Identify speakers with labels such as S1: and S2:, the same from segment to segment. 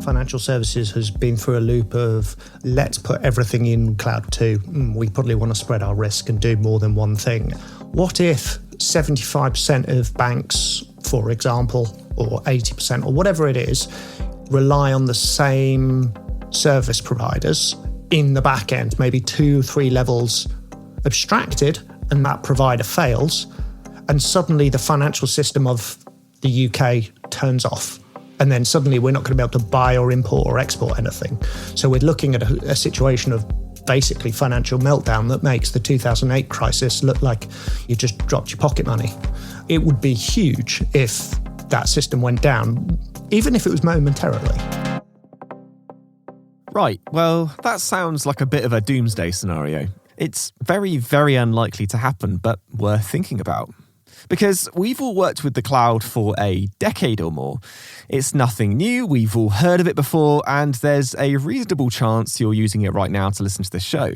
S1: financial services has been through a loop of let's put everything in cloud too. We probably want to spread our risk and do more than one thing. What if 75% of banks, for example, or 80% or whatever it is, rely on the same service providers in the back end, maybe 2-3 levels abstracted, and that provider fails, and suddenly the financial system of the UK turns off. And then suddenly we're not going to be able to buy or import or export anything. So we're looking at a situation of basically financial meltdown that makes the 2008 crisis look like you just dropped your pocket money. It would be huge if that system went down, even if it was momentarily.
S2: Right, well, that sounds like a bit of a doomsday scenario. It's very, very unlikely to happen, but worth thinking about. Because we've all worked with the cloud for a decade or more. It's nothing new, we've all heard of it before, and there's a reasonable chance you're using it right now to listen to this show.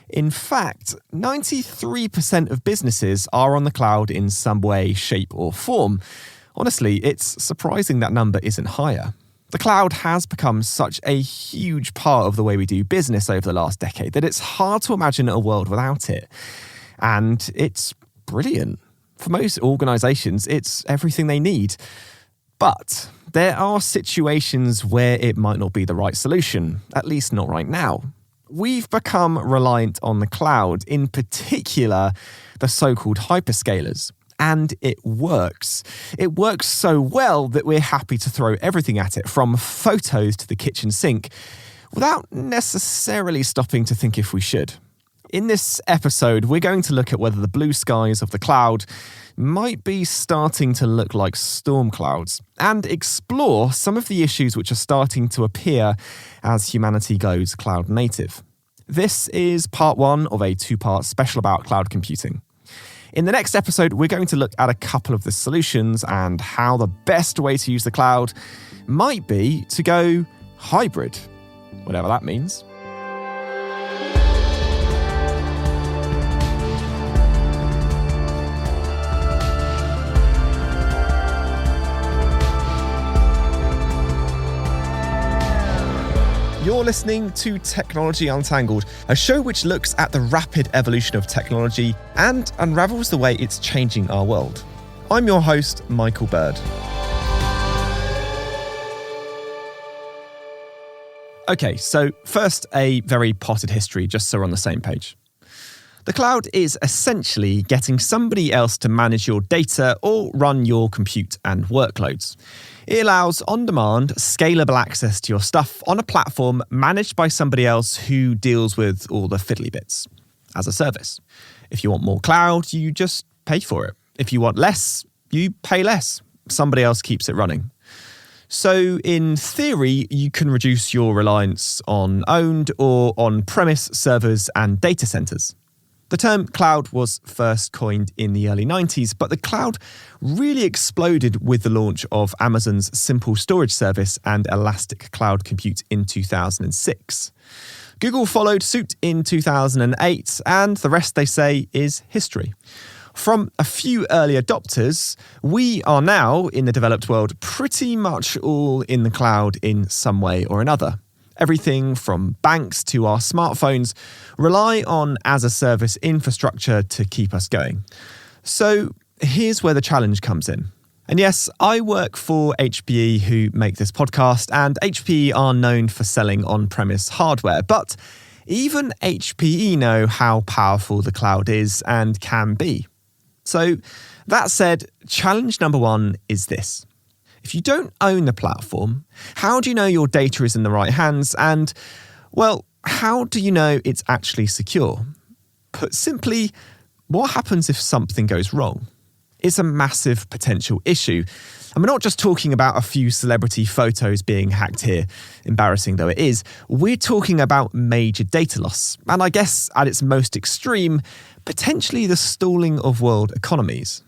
S2: In fact, 93% of businesses are on the cloud in some way, shape, or form. Honestly, it's surprising that number isn't higher. The cloud has become such a huge part of the way we do business over the last decade that it's hard to imagine a world without it. And it's brilliant. For most organisations, it's everything they need. But there are situations where it might not be the right solution, at least not right now. We've become reliant on the cloud, in particular, the so-called hyperscalers. And it works. It works so well that we're happy to throw everything at it, from photos to the kitchen sink, without necessarily stopping to think if we should. In this episode, we're going to look at whether the blue skies of the cloud might be starting to look like storm clouds and explore some of the issues which are starting to appear as humanity goes cloud native. This is part 1 of a 2-part special about cloud computing. In the next episode, we're going to look at a couple of the solutions and how the best way to use the cloud might be to go hybrid, whatever that means. You're listening to Technology Untangled, a show which looks at the rapid evolution of technology and unravels the way it's changing our world. I'm your host, Michael Bird. Okay, so first, a very potted history, just so we're on the same page. The cloud is essentially getting somebody else to manage your data or run your compute and workloads. It allows on-demand, scalable access to your stuff on a platform managed by somebody else who deals with all the fiddly bits as a service. If you want more cloud, you just pay for it. If you want less, you pay less. Somebody else keeps it running. So in theory, you can reduce your reliance on owned or on-premise servers and data centers. The term cloud was first coined in the early 90s, but the cloud really exploded with the launch of Amazon's simple storage service and elastic cloud compute in 2006. Google followed suit in 2008, and the rest, they say, is history. From a few early adopters, we are now, in the developed world, pretty much all in the cloud in some way or another. Everything from banks to our smartphones rely on as-a-service infrastructure to keep us going. So here's where the challenge comes in. And yes, I work for HPE, who make this podcast, and HPE are known for selling on-premise hardware. But even HPE know how powerful the cloud is and can be. So that said, challenge number 1 is this. If you don't own the platform, how do you know your data is in the right hands? And, well, how do you know it's actually secure? Put simply, what happens if something goes wrong? It's a massive potential issue. And we're not just talking about a few celebrity photos being hacked here, embarrassing though it is. We're talking about major data loss. And I guess at its most extreme, potentially the stalling of world economies.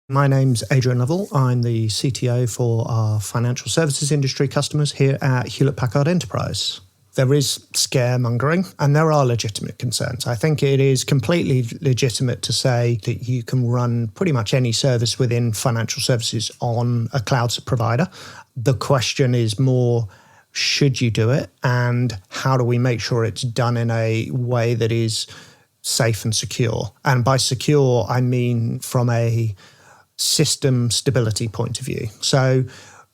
S1: My name's Adrian Lovell. I'm the CTO for our financial services industry customers here at Hewlett-Packard Enterprise. There is scaremongering and there are legitimate concerns. I think it is completely legitimate to say that you can run pretty much any service within financial services on a cloud provider. The question is more should you do it? And how do we make sure it's done in a way that is safe and secure? And by secure, I mean from a system stability point of view. So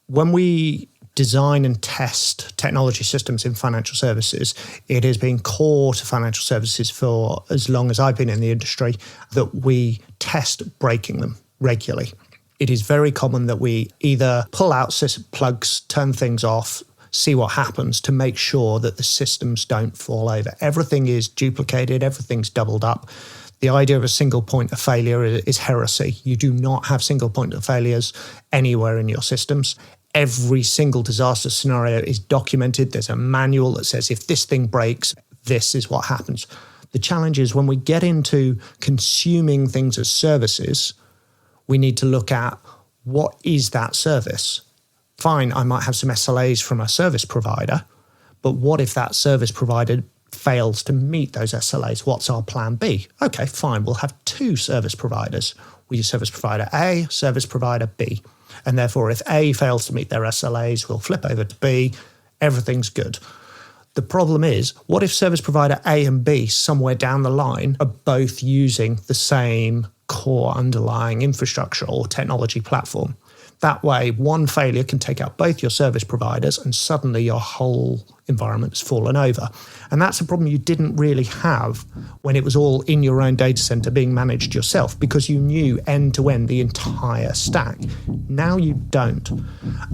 S1: when we design and test technology systems in financial services, it has been core to financial services for as long as I've been in the industry that we test breaking them regularly. It is very common that we either pull out plugs, turn things off, see what happens to make sure that the systems don't fall over. Everything is duplicated, everything's doubled up. The idea of a single point of failure is heresy. You do not have single point of failures anywhere in your systems. Every single disaster scenario is documented. There's a manual that says if this thing breaks, this is what happens. The challenge is when we get into consuming things as services, we need to look at what is that service. Fine, I might have some SLAs from a service provider, but what if that service provider fails to meet those SLAs? What's our plan B? Okay, fine, we'll have two service providers. We use service provider A, service provider B. And therefore, if A fails to meet their SLAs, we'll flip over to B. Everything's good. The problem is, what if service provider A and B somewhere down the line are both using the same core underlying infrastructure or technology platform? That way, one failure can take out both your service providers and suddenly your whole environment's fallen over. And that's a problem you didn't really have when it was all in your own data center being managed yourself because you knew end to end the entire stack. Now you don't.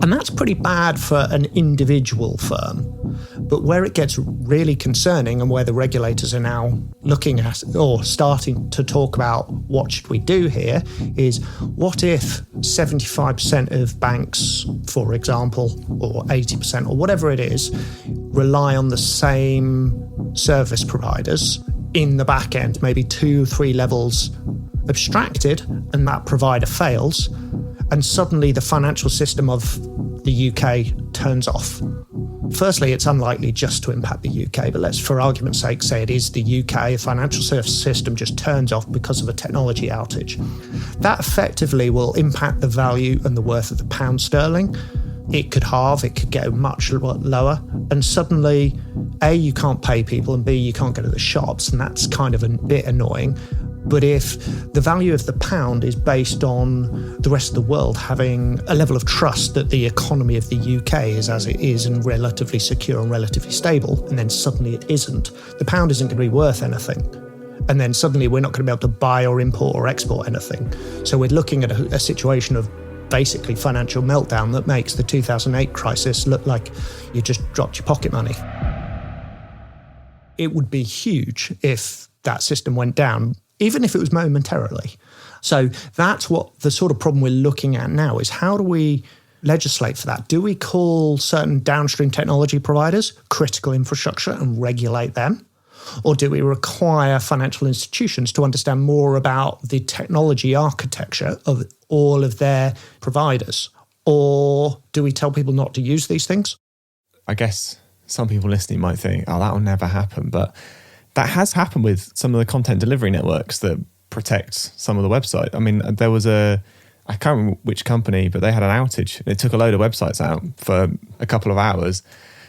S1: And that's pretty bad for an individual firm. But where it gets really concerning and where the regulators are now looking at or starting to talk about what should we do here is what if 75% of banks, for example, or 80% or whatever it is, rely on the same service providers in the back end, maybe 2-3 levels abstracted, and that provider fails, and suddenly the financial system of the UK turns off. Firstly, it's unlikely just to impact the UK, but let's, for argument's sake, say it is the UK. The financial service system just turns off because of a technology outage. That effectively will impact the value and the worth of the pound sterling. It could halve, it could go much lower, and suddenly, A, you can't pay people, and B, you can't go to the shops, and that's kind of a bit annoying. But if the value of the pound is based on the rest of the world having a level of trust that the economy of the UK is as it is and relatively secure and relatively stable, and then suddenly it isn't, the pound isn't going to be worth anything. And then suddenly we're not going to be able to buy or import or export anything. So we're looking at a situation of basically financial meltdown that makes the 2008 crisis look like you just dropped your pocket money. It would be huge if that system went down, even if it was momentarily. So that's what the sort of problem we're looking at now is how do we legislate for that? Do we call certain downstream technology providers critical infrastructure and regulate them? Or do we require financial institutions to understand more about the technology architecture of all of their providers? Or do we tell people not to use these things?
S2: I guess some people listening might think, oh, that will never happen. But that has happened with some of the content delivery networks that protect some of the website. I mean, there was I can't remember which company, but they had an outage. It took a load of websites out for a couple of hours.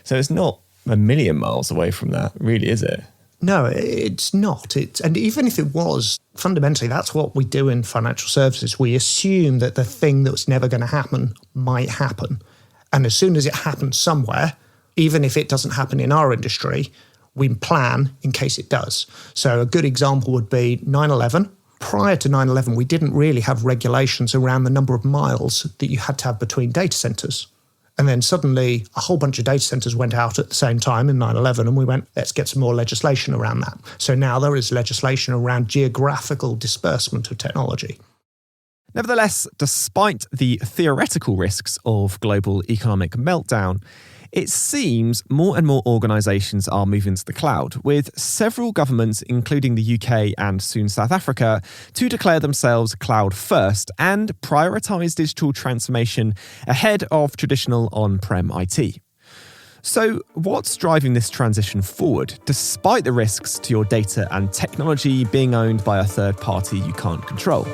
S2: So it's not a million miles away from that, really, is it?
S1: No, it's not. And even if it was, fundamentally, that's what we do in financial services. We assume that the thing that's never going to happen might happen. And as soon as it happens somewhere, even if it doesn't happen in our industry, we plan in case it does. So a good example would be 9/11. Prior to 9/11, we didn't really have regulations around the number of miles that you had to have between data centers. And then suddenly a whole bunch of data centers went out at the same time in 9/11, and we went, let's get some more legislation around that. So now there is legislation around geographical disbursement of technology.
S2: Nevertheless, despite the theoretical risks of global economic meltdown, it seems more and more organisations are moving to the cloud, with several governments, including the UK and soon South Africa, to declare themselves cloud first and prioritise digital transformation ahead of traditional on-prem IT. So what's driving this transition forward, despite the risks to your data and technology being owned by a third party you can't control?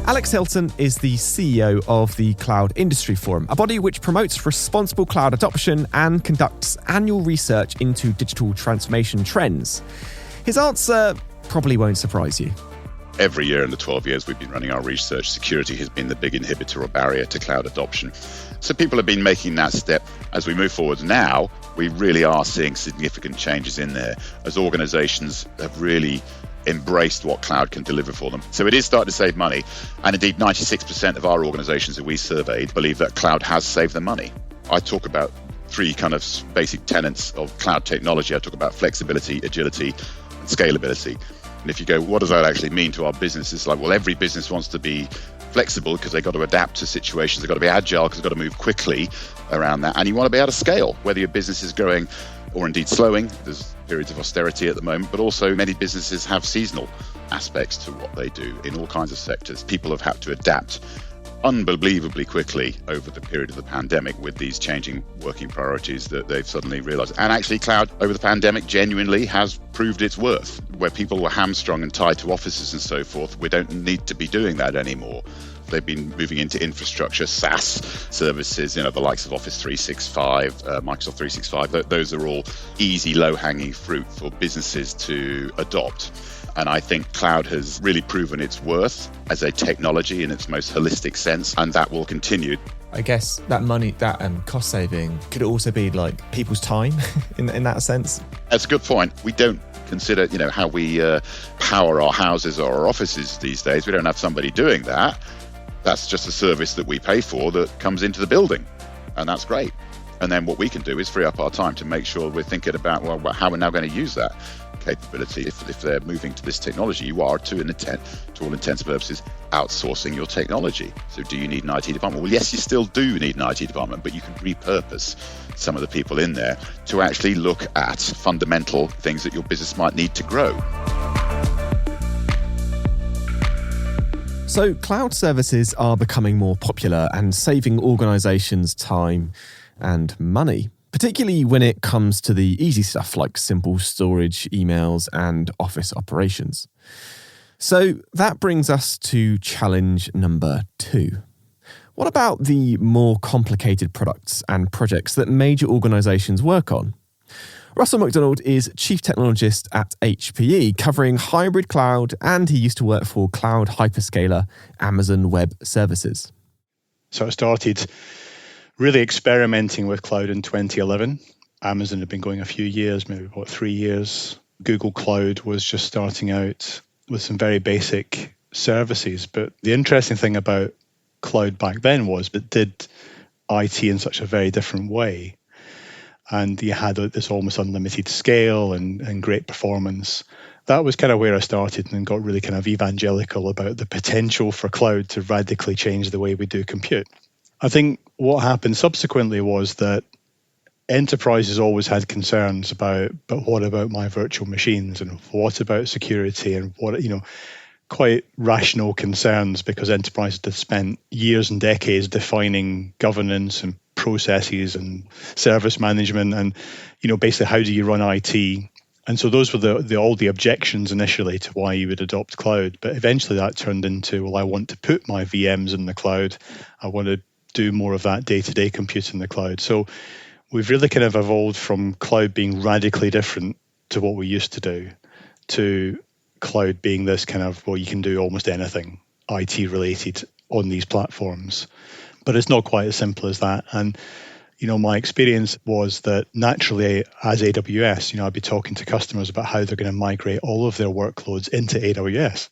S2: Alex Hilton is the CEO of the Cloud Industry Forum, a body which promotes responsible cloud adoption and conducts annual research into digital transformation trends. His answer probably won't surprise you.
S3: Every year in the 12 years we've been running our research, security has been the big inhibitor or barrier to cloud adoption. So people have been making that step. As we move forward now, we really are seeing significant changes in there as organizations have really embraced what cloud can deliver for them. So it is starting to save money. And indeed, 96% of our organizations that we surveyed believe that cloud has saved them money. I talk about three kind of basic tenets of cloud technology. I talk about flexibility, agility, and scalability. And if you go, what does that actually mean to our business? It's like, well, every business wants to be flexible because they've got to adapt to situations. They've got to be agile because they've got to move quickly around that. And you want to be able to scale, whether your business is growing or indeed slowing. There's periods of austerity at the moment, but also many businesses have seasonal aspects to what they do in all kinds of sectors. People have had to adapt unbelievably quickly over the period of the pandemic with these changing working priorities that they've suddenly realized. And actually cloud over the pandemic genuinely has proved its worth. Where people were hamstrung and tied to offices and so forth, we don't need to be doing that anymore. They've been moving into infrastructure, SaaS services, the likes of Office 365, Microsoft 365. Those are all easy, low-hanging fruit for businesses to adopt. And I think cloud has really proven its worth as a technology in its most holistic sense, and that will continue.
S2: I guess that money, that cost saving, could also be like people's time in that sense.
S3: That's a good point. We don't consider, how we power our houses or our offices these days. We don't have somebody doing that. That's just a service that we pay for that comes into the building, and that's great. And then what we can do is free up our time to make sure we're thinking about, how we're now going to use that capability. If they're moving to this technology, you are, to all intents and purposes, outsourcing your technology. So do you need an IT department? Well, yes, you still do need an IT department, but you can repurpose some of the people in there to actually look at fundamental things that your business might need to grow.
S2: So cloud services are becoming more popular and saving organizations time and money, particularly when it comes to the easy stuff like simple storage, emails, and office operations. So that brings us to challenge number 2. What about the more complicated products and projects that major organizations work on? Russell MacDonald is Chief Technologist at HPE, covering hybrid cloud, and he used to work for cloud hyperscaler Amazon Web Services.
S4: So I started really experimenting with cloud in 2011. Amazon had been going a few years, maybe about 3 years. Google Cloud was just starting out with some very basic services. But the interesting thing about cloud back then was it did IT in such a very different way. And you had this almost unlimited scale and great performance. That was kind of where I started and got really kind of evangelical about the potential for cloud to radically change the way we do compute. I think what happened subsequently was that enterprises always had concerns about, but what about my virtual machines, and what about security, and what, quite rational concerns, because enterprises had spent years and decades defining governance and processes and service management and, basically how do you run IT. And so those were all the objections initially to why you would adopt cloud. But eventually that turned into, well, I want to put my VMs in the cloud. I want to do more of that day-to-day compute in the cloud. So we've really kind of evolved from cloud being radically different to what we used to do, to cloud being this kind of, well, you can do almost anything IT related on these platforms. But it's not quite as simple as that. And, my experience was that naturally as AWS, I'd be talking to customers about how they're going to migrate all of their workloads into AWS.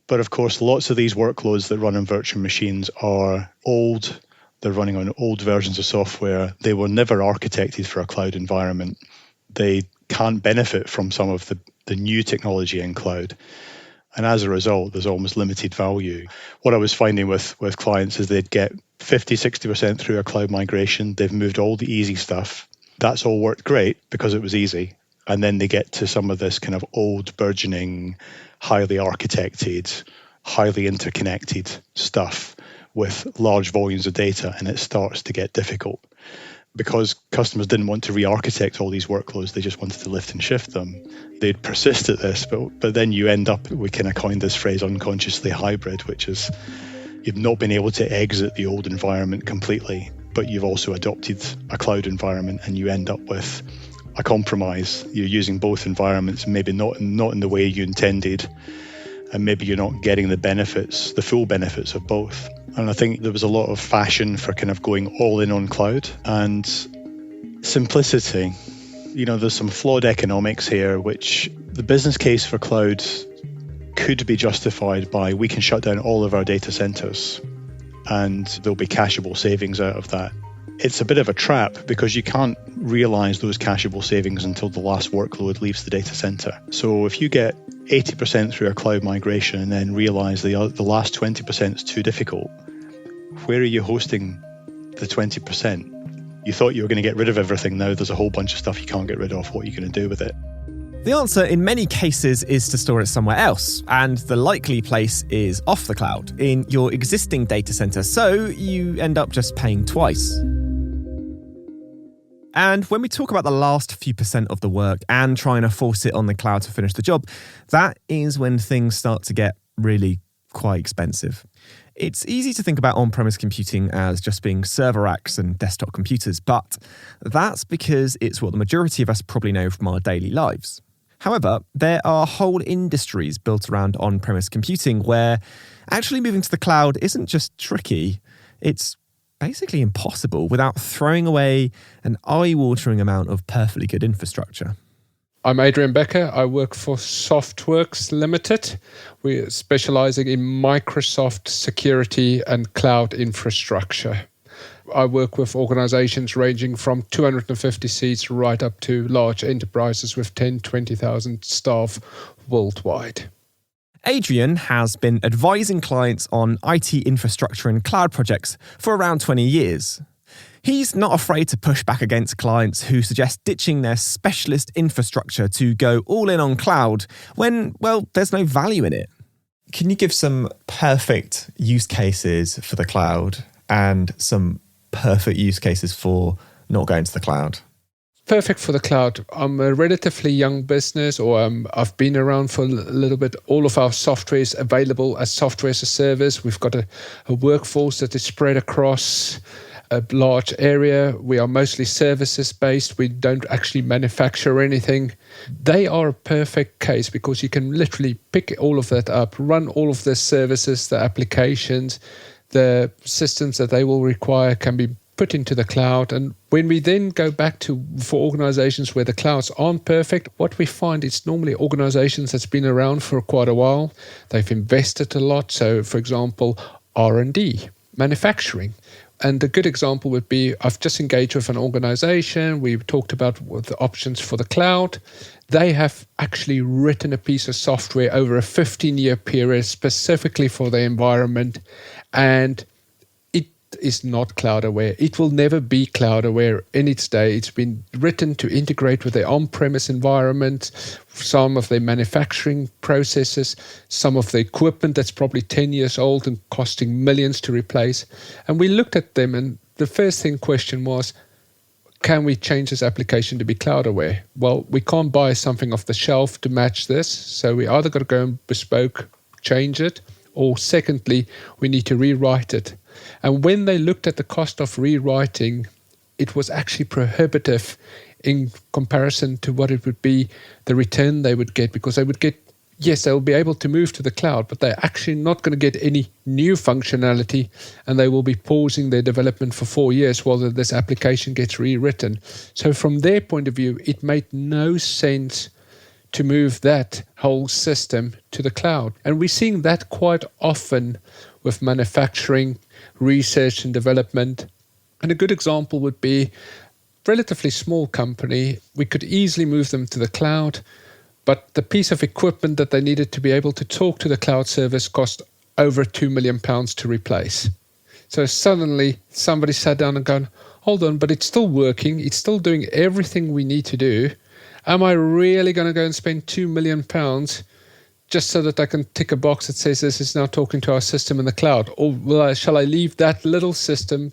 S4: But of course, lots of these workloads that run on virtual machines are old. They're running on old versions of software. They were never architected for a cloud environment. They can't benefit from some of the new technology in cloud. And as a result, there's almost limited value. What I was finding with clients is they'd get 50, 60% through a cloud migration. They've moved all the easy stuff. That's all worked great because it was easy. And then they get to some of this kind of old, burgeoning, highly architected, highly interconnected stuff with large volumes of data, and it starts to get difficult. because customers didn't want to re-architect all these workloads, they just wanted to lift and shift them. They'd persist at this, but then you end up, we kind of coined this phrase unconsciously hybrid, which is you've not been able to exit the old environment completely, but you've also adopted a cloud environment, and you end up with a compromise. You're using both environments, maybe not in the way you intended, and maybe you're not getting the full benefits of both. And I think there was a lot of fashion for kind of going all in on cloud and simplicity. There's some flawed economics here, which the business case for cloud could be justified by we can shut down all of our data centers and there'll be cashable savings out of that. It's a bit of a trap because you can't realize those cashable savings until the last workload leaves the data center. So if you get 80% through a cloud migration and then realize the last 20% is too difficult, where are you hosting the 20%? You thought you were going to get rid of everything. Now there's a whole bunch of stuff you can't get rid of. What are you going to do with it?
S2: The answer in many cases is to store it somewhere else, and the likely place is off the cloud, in your existing data center, so you end up just paying twice. And when we talk about the last few percent of the work and trying to force it on the cloud to finish the job, that is when things start to get really quite expensive. It's easy to think about on-premise computing as just being server racks and desktop computers, but that's because it's what the majority of us probably know from our daily lives. However, there are whole industries built around on-premise computing where actually moving to the cloud isn't just tricky, it's basically impossible without throwing away an eye-watering amount of perfectly good infrastructure.
S5: I'm Adrian Becker. I work for Softworks Limited. We're specializing in Microsoft security and cloud infrastructure. I work with organizations ranging from 250 seats right up to large enterprises with 10, 20,000 staff worldwide.
S2: Adrian has been advising clients on IT infrastructure and cloud projects for around 20 years. He's not afraid to push back against clients who suggest ditching their specialist infrastructure to go all in on cloud when, well, there's no value in it. Can you give some perfect use cases for the cloud and some perfect use cases for not going to the cloud?
S5: Perfect for the cloud. I'm a relatively young business, or I've been around for a little bit. All of our software is available as software as a service. We've got a workforce that is spread across a large area. We are mostly services based. We don't actually manufacture anything. They are a perfect case because you can literally pick all of that up, run all of the services, the applications, the systems that they will require can be put into the cloud. And when we then go back for organizations where the clouds aren't perfect, what we find is normally organizations that's been around for quite a while. They've invested a lot. So, for example, R&D, manufacturing. And a good example would be, I've just engaged with an organization. We've talked about the options for the cloud. They have actually written a piece of software over a 15-year period specifically for the environment. And is not cloud aware. It will never be cloud aware in its day. It's been written to integrate with their on-premise environment, some of their manufacturing processes, some of the equipment that's probably 10 years old and costing millions to replace. And we looked at them, and the first question was, can we change this application to be cloud aware? Well, we can't buy something off the shelf to match this. So we either got to go and bespoke change it, or secondly, we need to rewrite it. And when they looked at the cost of rewriting, it was actually prohibitive in comparison to what it would be, the return they would get, because they would get, yes, they'll be able to move to the cloud, but they're actually not going to get any new functionality, and they will be pausing their development for 4 years while this application gets rewritten. So from their point of view, it made no sense to move that whole system to the cloud. And we're seeing that quite often with manufacturing, research and development. And a good example would be relatively small company. We could easily move them to the cloud, but the piece of equipment that they needed to be able to talk to the cloud service cost over £2 million to replace. So suddenly somebody sat down and gone, hold on, but it's still working. It's still doing everything we need to do. Am I really going to go and spend £2 million just so that I can tick a box that says this is now talking to our system in the cloud? Or shall I leave that little system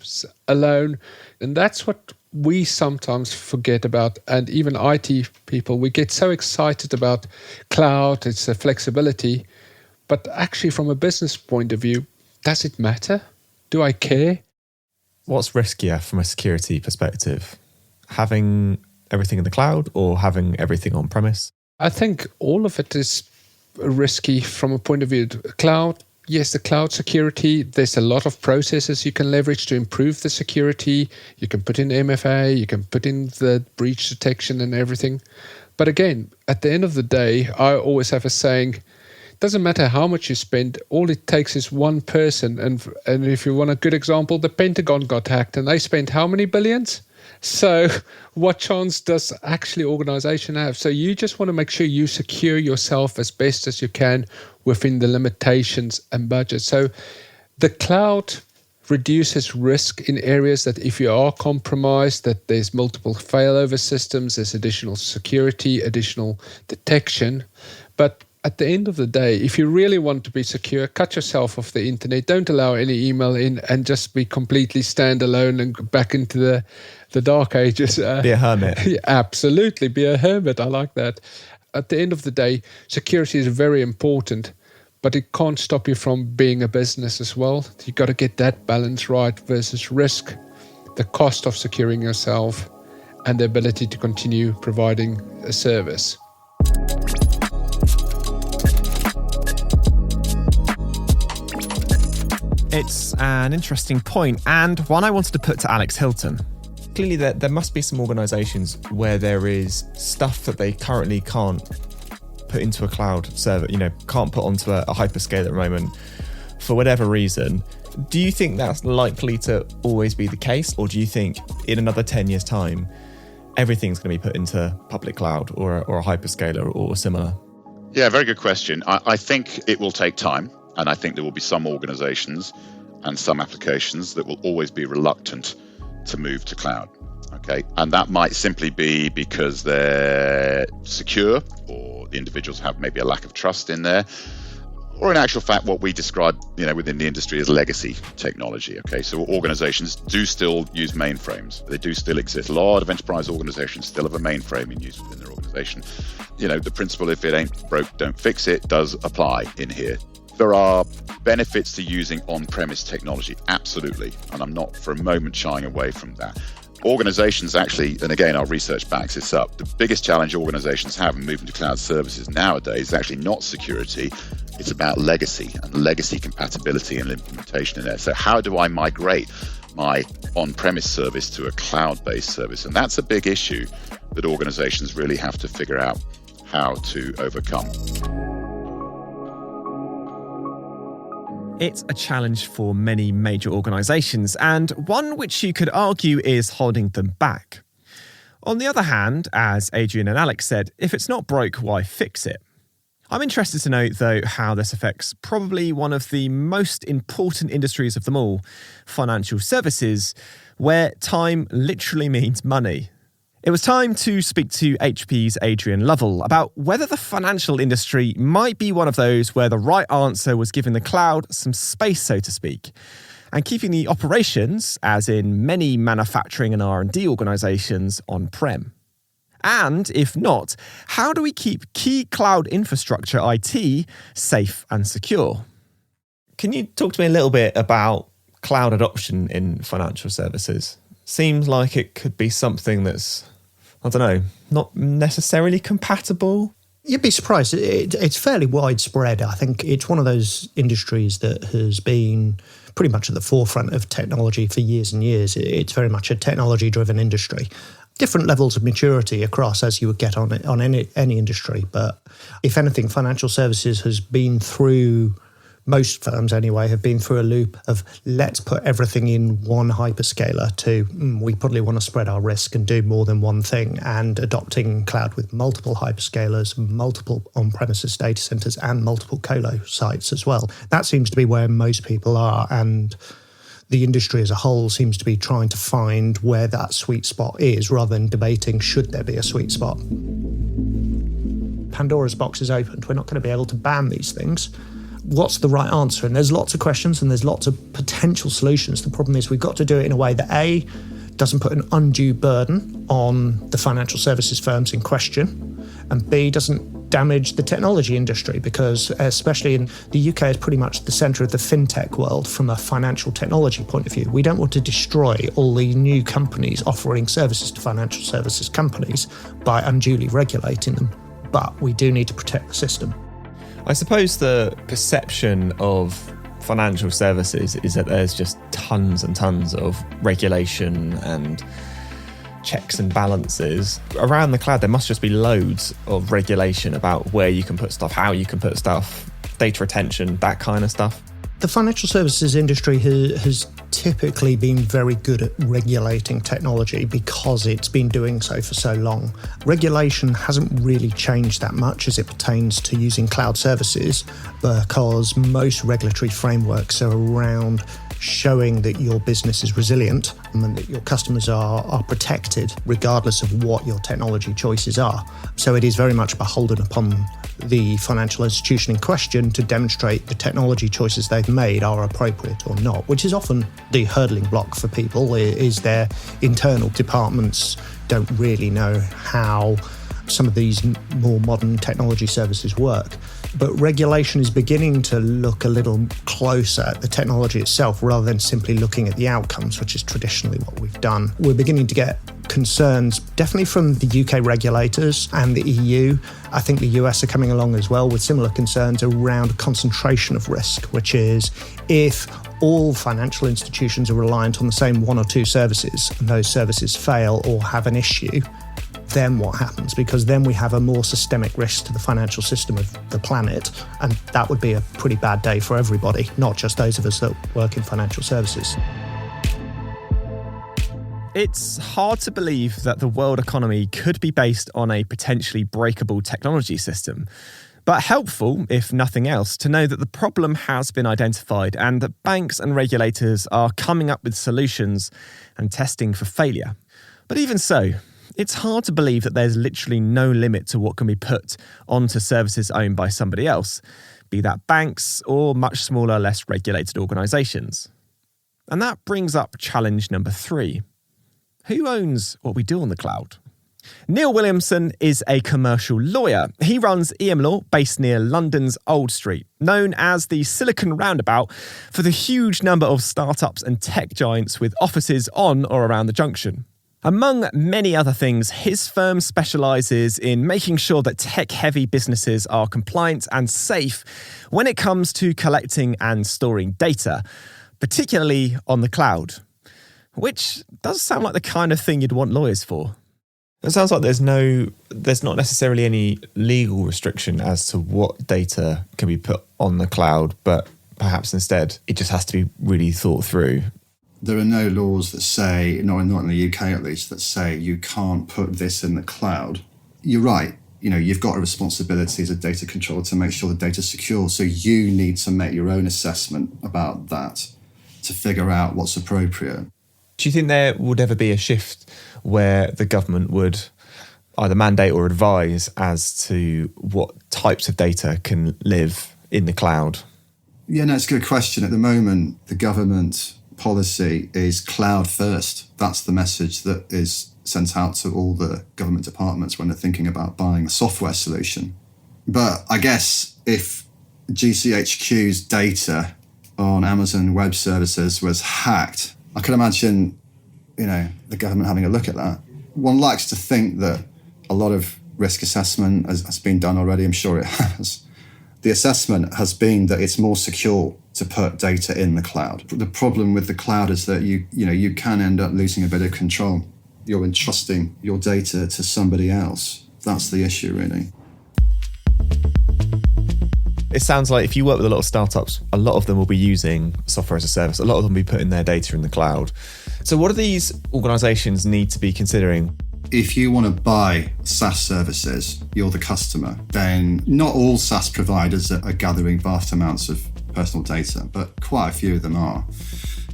S5: alone? And that's what we sometimes forget about, and even IT people, we get so excited about cloud, it's the flexibility, but actually from a business point of view, does it matter? Do I care?
S2: What's riskier from a security perspective? Having everything in the cloud or having everything on premise?
S5: I think all of it is risky from a point of view. Cloud, yes, the cloud security, there's a lot of processes you can leverage to improve the security. You can put in MFA, you can put in the breach detection and everything. But again, at the end of the day, I always have a saying, it doesn't matter how much you spend, all it takes is one person. And if you want a good example, the Pentagon got hacked and they spent how many billions? So what chance does actually organization have? So you just want to make sure you secure yourself as best as you can within the limitations and budget. So the cloud reduces risk in areas that if you are compromised, that there's multiple failover systems, there's additional security, additional detection. But at the end of the day, if you really want to be secure, cut yourself off the internet. Don't allow any email in and just be completely standalone and go back into the dark ages.
S2: Be a hermit.
S5: Absolutely, be a hermit. I like that. At the end of the day, security is very important, but it can't stop you from being a business as well. You've got to get that balance right versus risk, the cost of securing yourself, and the ability to continue providing a service.
S2: It's an interesting point, and one I wanted to put to Alex Hilton. Clearly, there must be some organisations where there is stuff that they currently can't put into a cloud server, can't put onto a hyperscaler at the moment for whatever reason. Do you think that's likely to always be the case, or do you think in another 10 years' time, everything's going to be put into public cloud or a hyperscaler or similar?
S3: Yeah, very good question. I think it will take time. And I think there will be some organizations and some applications that will always be reluctant to move to cloud. Okay. And that might simply be because they're secure, or the individuals have maybe a lack of trust in there, or in actual fact, what we describe, within the industry as legacy technology. Okay. So organizations do still use mainframes. They do still exist. A lot of enterprise organizations still have a mainframe in use within their organization. The principle, if it ain't broke, don't fix it, does apply in here. There are benefits to using on-premise technology, absolutely. And I'm not for a moment shying away from that. Organizations actually, and again, our research backs this up, the biggest challenge organizations have in moving to cloud services nowadays is actually not security, it's about legacy and legacy compatibility and implementation in there. So how do I migrate my on-premise service to a cloud-based service? And that's a big issue that organizations really have to figure out how to overcome.
S2: It's a challenge for many major organisations, and one which you could argue is holding them back. On the other hand, as Adrian and Alex said, if it's not broke, why fix it? I'm interested to know, though, how this affects probably one of the most important industries of them all, financial services, where time literally means money. It was time to speak to HP's Adrian Lovell about whether the financial industry might be one of those where the right answer was giving the cloud some space, so to speak, and keeping the operations, as in many manufacturing and R&D organisations, on-prem. And if not, how do we keep key cloud infrastructure IT safe and secure? Can you talk to me a little bit about cloud adoption in financial services? Seems like it could be something that's, not necessarily compatible.
S1: You'd be surprised. It's fairly widespread. I think it's one of those industries that has been pretty much at the forefront of technology for years and years. It's very much a technology-driven industry. Different levels of maturity across, as you would get on any industry. But if anything, financial services has been through, most firms anyway, have been through a loop of let's put everything in one hyperscaler to we probably want to spread our risk and do more than one thing, and adopting cloud with multiple hyperscalers, multiple on-premises data centers and multiple colo sites as well. That seems to be where most people are, and the industry as a whole seems to be trying to find where that sweet spot is rather than debating should there be a sweet spot. Pandora's box is opened. We're not going to be able to ban these things. What's the right answer? And there's lots of questions and there's lots of potential solutions. The problem is we've got to do it in a way that A, doesn't put an undue burden on the financial services firms in question, and B, doesn't damage the technology industry, because especially in the UK is pretty much the centre of the FinTech world from a financial technology point of view. We don't want to destroy all the new companies offering services to financial services companies by unduly regulating them, but we do need to protect the system.
S2: I suppose the perception of financial services is that there's just tons and tons of regulation and checks and balances. Around the cloud, there must just be loads of regulation about where you can put stuff, how you can put stuff, data retention, that kind of stuff.
S1: The financial services industry has typically been very good at regulating technology because it's been doing so for so long. Regulation hasn't really changed that much as it pertains to using cloud services, because most regulatory frameworks are around showing that your business is resilient and that your customers are protected regardless of what your technology choices are. So it is very much beholden upon the financial institution in question to demonstrate the technology choices they've made are appropriate or not, which is often the hurdling block for people, is their internal departments don't really know how some of these more modern technology services work. But regulation is beginning to look a little closer at the technology itself rather than simply looking at the outcomes, which is traditionally what we've done. We're beginning to get concerns, definitely from the UK regulators and the EU. I think the US are coming along as well with similar concerns around concentration of risk, which is if all financial institutions are reliant on the same one or two services and those services fail or have an issue, then what happens? Because then we have a more systemic risk to the financial system of the planet, and that would be a pretty bad day for everybody, not just those of us that work in financial services.
S2: It's hard to believe that the world economy could be based on a potentially breakable technology system, but helpful, if nothing else, to know that the problem has been identified and that banks and regulators are coming up with solutions and testing for failure. But even so, it's hard to believe that there's literally no limit to what can be put onto services owned by somebody else, be that banks or much smaller, less regulated organisations. And that brings up challenge number 3. Who owns what we do on the cloud? Neil Williamson is a commercial lawyer. He runs EM Law based near London's Old Street, known as the Silicon Roundabout for the huge number of startups and tech giants with offices on or around the junction. Among many other things, his firm specialises in making sure that tech-heavy businesses are compliant and safe when it comes to collecting and storing data, particularly on the cloud, which does sound like the kind of thing you'd want lawyers for.
S6: It sounds like there's not necessarily any legal restriction as to what data can be put on the cloud, but perhaps instead it just has to be really thought through.
S7: There are no laws that say, not in the UK at least, that say you can't put this in the cloud. You're right. You've got a responsibility as a data controller to make sure the data's secure. So you need to make your own assessment about that to figure out what's appropriate.
S6: Do you think there would ever be a shift where the government would either mandate or advise as to what types of data can live in the cloud?
S7: Yeah, no, it's a good question. At the moment, the government policy is cloud first. That's the message that is sent out to all the government departments when they're thinking about buying a software solution. But I guess if GCHQ's data on Amazon Web Services was hacked, I could imagine, the government having a look at that. One likes to think that a lot of risk assessment has been done already. I'm sure it has. The assessment has been that it's more secure to put data in the cloud. The problem with the cloud is that you can end up losing a bit of control. You're entrusting your data to somebody else. That's the issue, really.
S6: It sounds like if you work with a lot of startups, a lot of them will be using software as a service. A lot of them will be putting their data in the cloud. So what do these organisations need to be considering?
S7: If you want to buy SaaS services, you're the customer, then not all SaaS providers are gathering vast amounts of personal data, but quite a few of them are.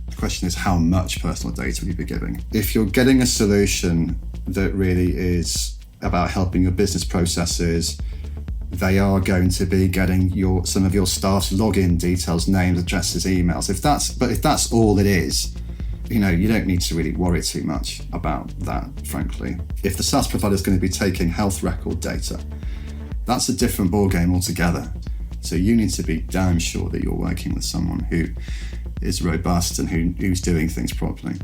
S7: The question is, how much personal data will you be giving? If you're getting a solution that really is about helping your business processes, they are going to be getting some of your staff's login details, names, addresses, emails. If that's all it is, you don't need to really worry too much about that, frankly. If the SaaS provider is going to be taking health record data, that's a different ballgame altogether. So you need to be damn sure that you're working with someone who is robust and who's doing things properly.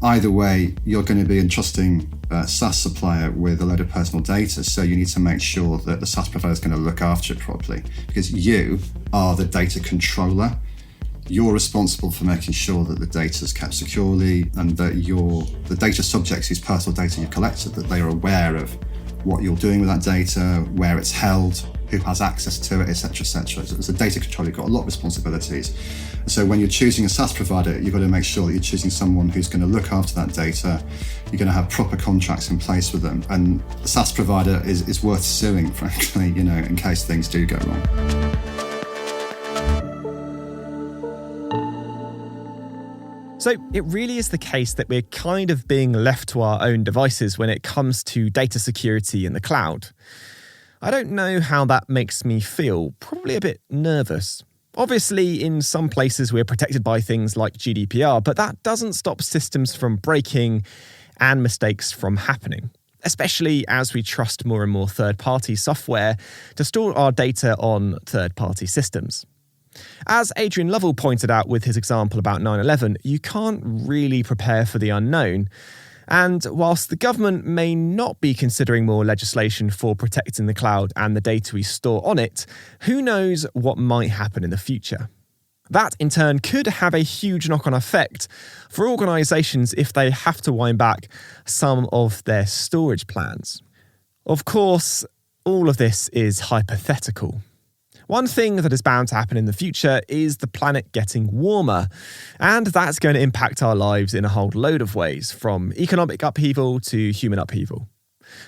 S7: Either way, you're going to be entrusting a SaaS supplier with a load of personal data, so you need to make sure that the SaaS provider is going to look after it properly, because you are the data controller. You're responsible for making sure that the data is kept securely and that the data subjects whose personal data you collected, that they are aware of what you're doing with that data, where it's held, who has access to it, etc., etc. So as a data controller, you've got a lot of responsibilities. So when you're choosing a SaaS provider, you've got to make sure that you're choosing someone who's going to look after that data. You're going to have proper contracts in place with them. And the SaaS provider is worth suing, frankly, in case things do go wrong.
S2: So it really is the case that we're kind of being left to our own devices when it comes to data security in the cloud. I don't know how that makes me feel, probably a bit nervous. Obviously, in some places we're protected by things like GDPR, but that doesn't stop systems from breaking and mistakes from happening, especially as we trust more and more third-party software to store our data on third-party systems. As Adrian Lovell pointed out with his example about 9/11, you can't really prepare for the unknown. And whilst the government may not be considering more legislation for protecting the cloud and the data we store on it, who knows what might happen in the future. That, in turn, could have a huge knock-on effect for organisations if they have to wind back some of their storage plans. Of course, all of this is hypothetical. One thing that is bound to happen in the future is the planet getting warmer, and that's going to impact our lives in a whole load of ways, from economic upheaval to human upheaval.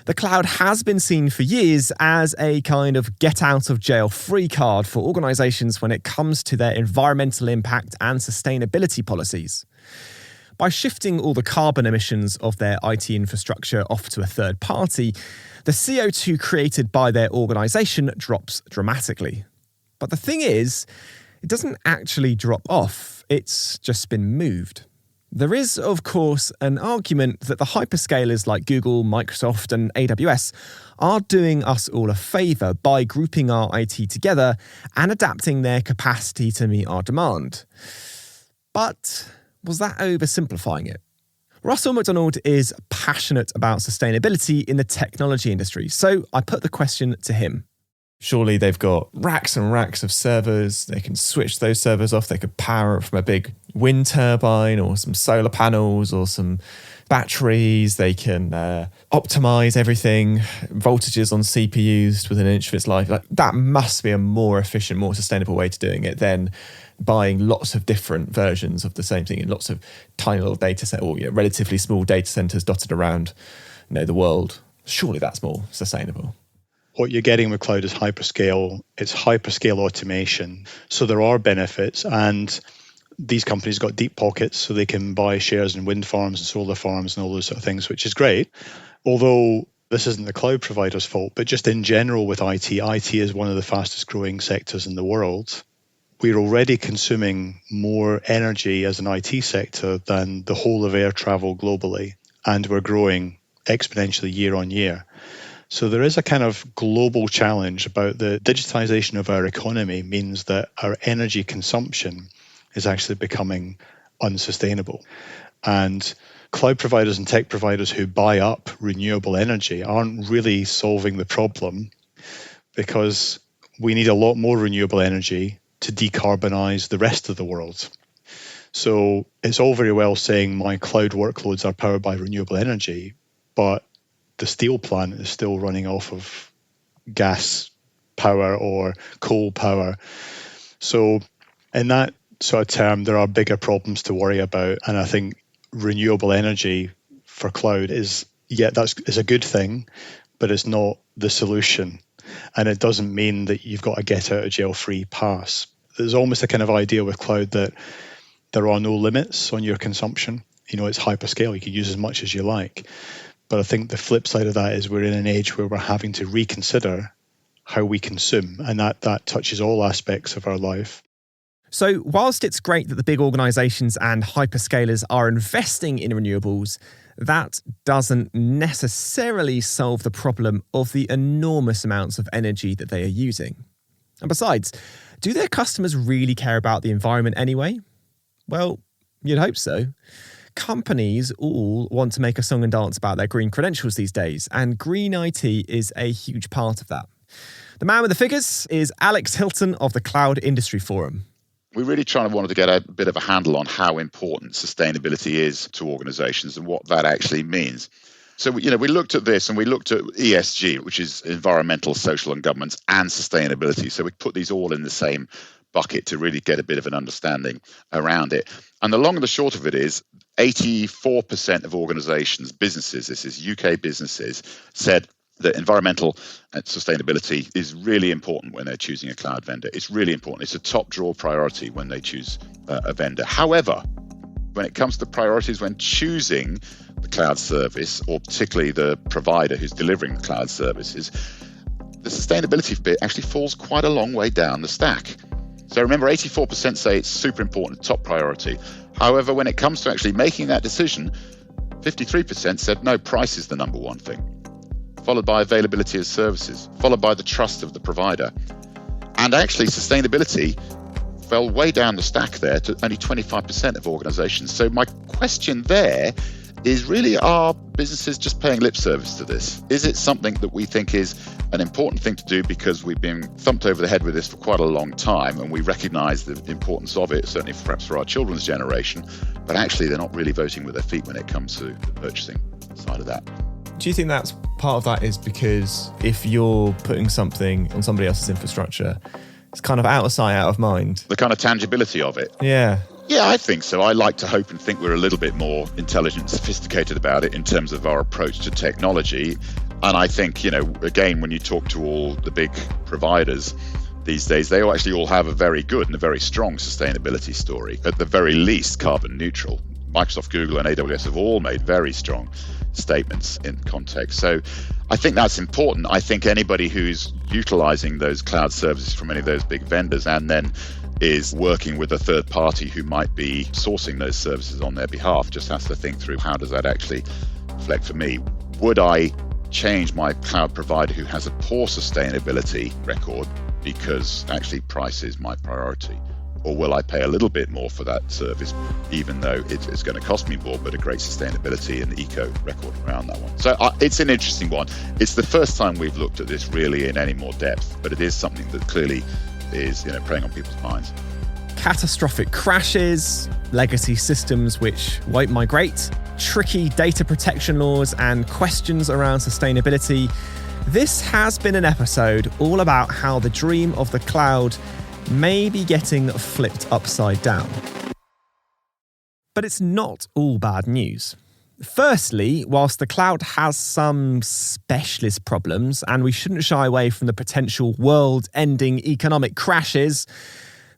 S2: The cloud has been seen for years as a kind of get-out-of-jail-free card for organisations when it comes to their environmental impact and sustainability policies. By shifting all the carbon emissions of their IT infrastructure off to a third party, the CO2 created by their organisation drops dramatically. But the thing is, it doesn't actually drop off, it's just been moved. There is, of course, an argument that the hyperscalers like Google, Microsoft and AWS are doing us all a favour by grouping our IT together and adapting their capacity to meet our demand. But was that oversimplifying it? Russell MacDonald is passionate about sustainability in the technology industry, so I put the question to him.
S6: Surely they've got racks and racks of servers. They can switch those servers off. They could power it from a big wind turbine or some solar panels or some batteries. They can optimize everything, voltages on CPUs within an inch of its life. That must be a more efficient, more sustainable way to doing it than buying lots of different versions of the same thing in lots of tiny little data centers or relatively small data centers dotted around the world. Surely that's more sustainable.
S4: What you're getting with cloud is hyperscale. It's hyperscale automation. So there are benefits, and these companies got deep pockets, so they can buy shares in wind farms and solar farms and all those sort of things, which is great. Although this isn't the cloud provider's fault, but just in general with IT is one of the fastest growing sectors in the world. We're already consuming more energy as an IT sector than the whole of air travel globally, and we're growing exponentially year on year. So there is a kind of global challenge about the digitization of our economy means that our energy consumption is actually becoming unsustainable. And cloud providers and tech providers who buy up renewable energy aren't really solving the problem, because we need a lot more renewable energy to decarbonize the rest of the world. So it's all very well saying my cloud workloads are powered by renewable energy, but the steel plant is still running off of gas power or coal power. So in that sort of term, there are bigger problems to worry about. And I think renewable energy for cloud is a good thing, but it's not the solution. And it doesn't mean that you've got a get out of jail free pass. There's almost a kind of idea with cloud that there are no limits on your consumption. It's hyperscale. You can use as much as you like. But I think the flip side of that is we're in an age where we're having to reconsider how we consume, and that touches all aspects of our life.
S2: So whilst it's great that the big organisations and hyperscalers are investing in renewables, that doesn't necessarily solve the problem of the enormous amounts of energy that they are using. And besides, do their customers really care about the environment anyway? Well, you'd hope so. Companies all want to make a song and dance about their green credentials these days, and green IT is a huge part of that. The man with the figures is Alex Hilton of the Cloud Industry Forum.
S3: We really wanted to get a bit of a handle on how important sustainability is to organizations and what that actually means. So, we looked at this and we looked at ESG, which is environmental, social and governance, and sustainability. So we put these all in the same bucket to really get a bit of an understanding around it. And the long and the short of it is 84% of organizations, businesses, this is UK businesses, said that environmental and sustainability is really important when they're choosing a cloud vendor. It's really important. It's a top draw priority when they choose a vendor. However, when it comes to priorities when choosing the cloud service, or particularly the provider who's delivering the cloud services, the sustainability bit actually falls quite a long way down the stack. So remember, 84% say it's super important, top priority. However, when it comes to actually making that decision, 53% said no, price is the number one thing, followed by availability of services, followed by the trust of the provider. And actually, sustainability fell way down the stack there to only 25% of organizations. So my question there is really, are businesses just paying lip service to this? Is it something that we think is an important thing to do because we've been thumped over the head with this for quite a long time and we recognize the importance of it, certainly perhaps for our children's generation, but actually they're not really voting with their feet when it comes to the purchasing side of that?
S6: Do you think that's part of that is because if you're putting something on somebody else's infrastructure, it's kind of out of sight, out of mind?
S3: The kind of tangibility of it.
S6: Yeah.
S3: Yeah, I think so. I like to hope and think we're a little bit more intelligent and sophisticated about it in terms of our approach to technology. And I think, again, when you talk to all the big providers these days, they actually all have a very good and a very strong sustainability story, at the very least carbon neutral. Microsoft, Google and AWS have all made very strong statements in context. So I think that's important. I think anybody who's utilizing those cloud services from any of those big vendors and then is working with a third party who might be sourcing those services on their behalf just has to think through, how does that actually reflect for me? Would I change my cloud provider who has a poor sustainability record because actually price is my priority? Or will I pay a little bit more for that service, even though it's going to cost me more, but a great sustainability and eco record around that one? So it's an interesting one. It's the first time we've looked at this really in any more depth, but it is something that clearly is preying on people's minds.
S2: Catastrophic crashes, legacy systems which won't migrate, tricky data protection laws, and questions around sustainability. This has been an episode all about how the dream of the cloud may be getting flipped upside down. But it's not all bad news. Firstly, whilst the cloud has some specialist problems and we shouldn't shy away from the potential world-ending economic crashes,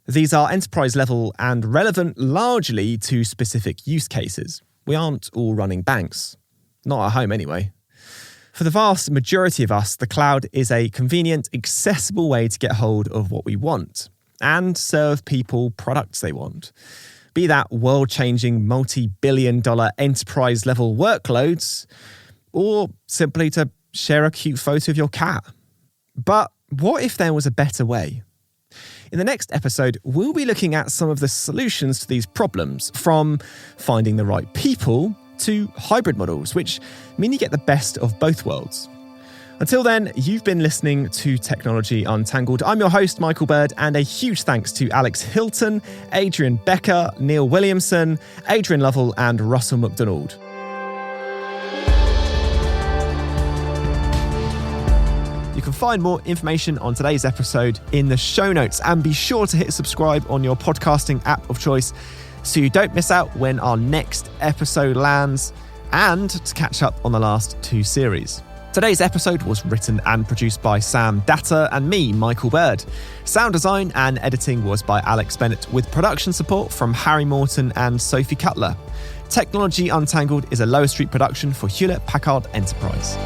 S2: these are enterprise level and relevant largely to specific use cases. We aren't all running banks. Not at home anyway. For the vast majority of us, the cloud is a convenient, accessible way to get hold of what we want and serve people products they want. Be that world-changing, multi-billion-dollar enterprise-level workloads, or simply to share a cute photo of your cat. But what if there was a better way? In the next episode, we'll be looking at some of the solutions to these problems, from finding the right people to hybrid models, which mean you get the best of both worlds. Until then, you've been listening to Technology Untangled. I'm your host, Michael Bird, and a huge thanks to Alex Hilton, Adrian Becker, Neil Williamson, Adrian Lovell, and Russell MacDonald. You can find more information on today's episode in the show notes, and be sure to hit subscribe on your podcasting app of choice so you don't miss out when our next episode lands, and to catch up on the last two series. Today's episode was written and produced by Sam Datter and me, Michael Bird. Sound design and editing was by Alex Bennett, with production support from Harry Morton and Sophie Cutler. Technology Untangled is a Lower Street production for Hewlett-Packard Enterprise.